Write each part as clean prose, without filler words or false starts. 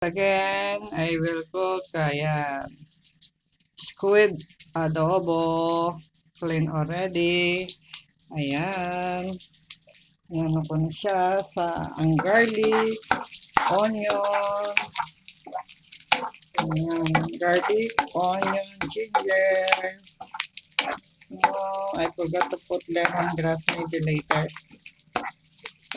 Again, I will cook squid adobo. Clean already. Ayan. Ayan ko na siya sa ang garlic, onion. Ayan, garlic, onion, ginger. No, I forgot to put lemongrass maybe later.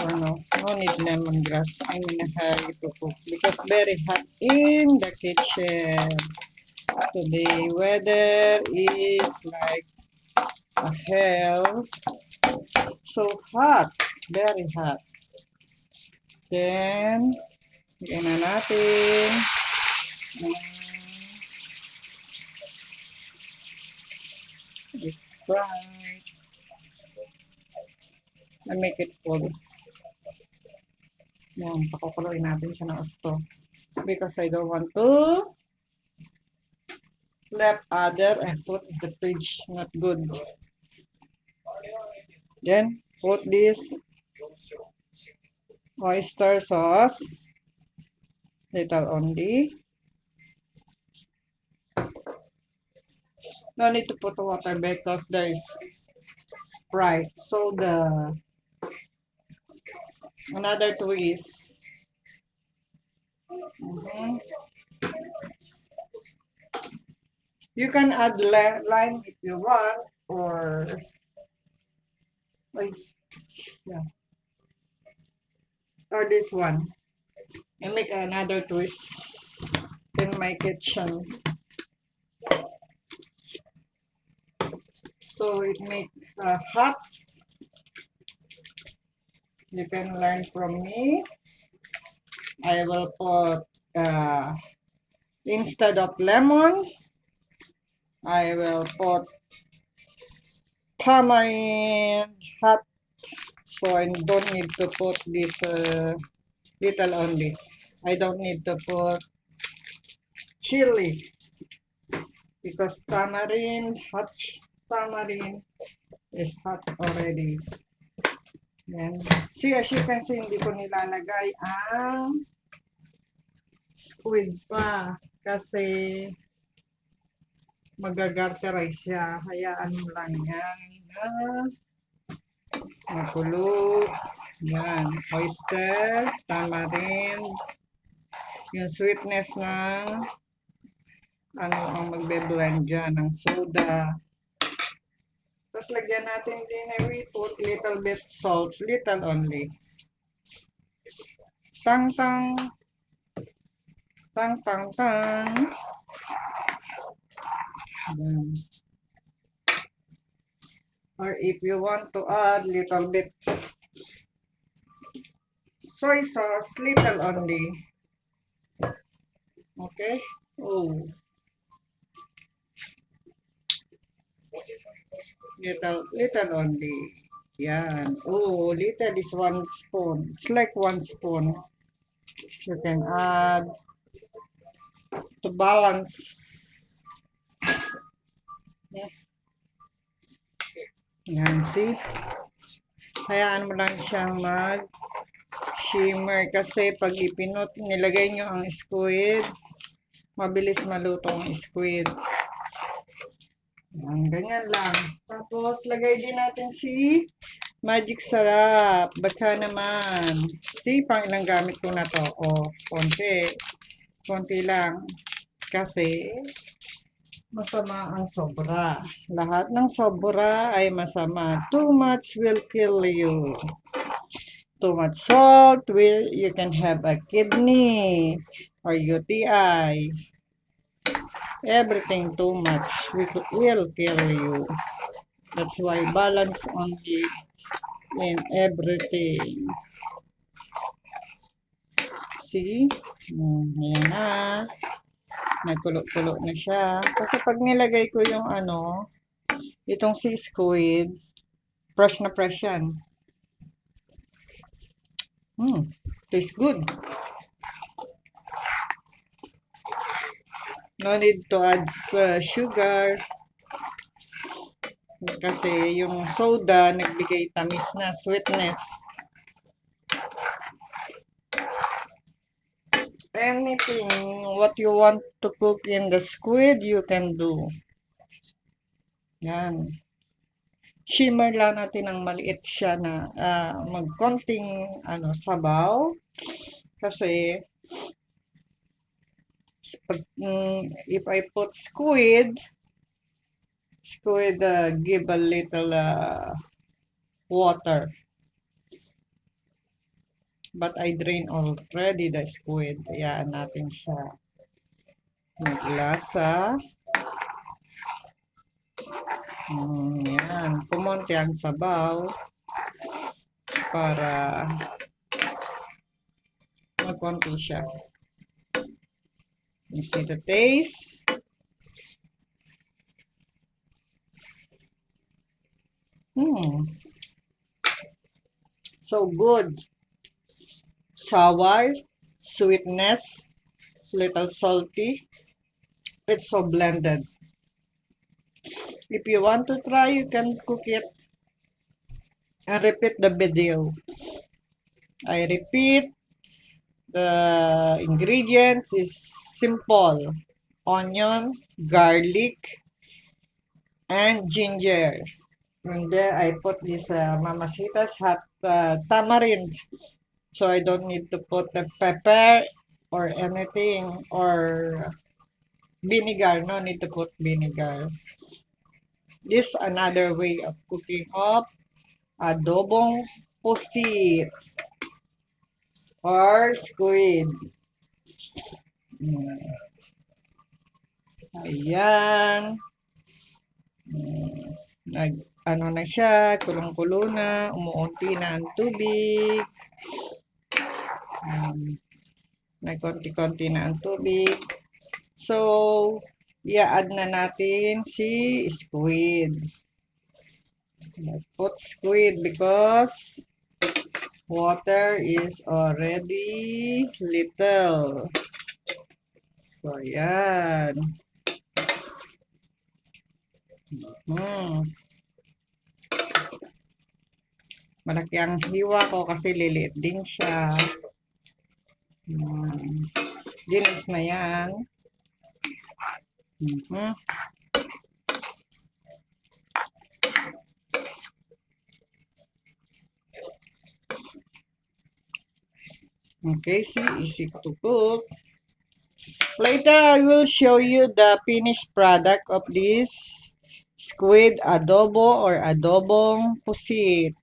Or no need lemongrass. I'm in a hurry to cook because very hot in the kitchen. Today weather is like a hell. So hot. Very hot. Then, lagyan na natin. It's fried. I make it full. Yan, pakukuloy natin siya ng gusto. Because I don't want to left other and put in the fridge. Not good. Then, put this oyster sauce. Little only. No need to put water because there is Sprite. So another twist. You can add lime if you want, or yeah, or this one. I make another twist in my kitchen. So it makes hot. You can learn from me. I will put instead of lemon, I will put tamarind hot. So I don't need to put this little only. I don't need to put chili because tamarind is hot already. Yan. See, as you can see, hindi ko nilalagay ang squid pa kasi magagarterize siya. Hayaan mo lang yan na makulo. Yan. Oyster, tamarind, yung sweetness ng ano ang magbe-blend dyan ng soda. Tapos lagyan natin din we put little bit salt, little only. Tang tang. Tang tang tang. Or if you want to add little bit soy sauce, little only. Okay? Oh. Little only. Yan. Oh, little is 1 spoon. It's like 1 spoon. You can add to balance. Yan, see? Hayaan mo lang siyang mag-shimmer kasi pag nilagay nyo ang squid, mabilis maluto ang squid. Yan, ganyan lang. Tapos, lagay din natin si magic sarap. Baka naman. See, pang ilang gamit ko na to. O, konti. Konti lang. Kasi, masama ang sobra. Lahat ng sobra ay masama. Too much will kill you. Too much salt you can have a kidney or UTI. Everything too much will kill you. That's why balance only in everything. See? Ayan na. Nagkulo-kulo na siya. Kasi pag nilagay ko yung itong si squid, fresh na fresh yan. Tastes good. No need to add sugar. Kasi yung soda nagbigay tamis na, sweetness. anything what you want to cook in the squid, you can do. Yan. Shimmer lang natin ng maliit siya na magkonting sabaw. Kasi if I put squid give a little water. But I drain already the squid. Ayan natin siya. Maglasa. Yan. Kumonti ang sabaw para magkonti siya. You see the taste. So good. Sour, sweetness, little salty. It's so blended. If you want to try, you can cook it and repeat the video. I repeat, the ingredients is simple. Onion, garlic, and ginger. And there I put this Mamacita's hot tamarind. So I don't need to put the pepper or anything or vinegar. No need to put vinegar. This another way of cooking of adobong pusit or squid. Ayan. Ano na siya, kulong-kulo na, umuunti na ang tubig. Nagkonti-konti na ang tubig. So, i-add na natin si squid. Put squid because water is already little. So, yan. Malaki ang hiwa ko kasi liliit din siya. Linis na yan. Okay, see, easy to cook. Later, I will show you the finished product of this squid adobo or adobong pusit.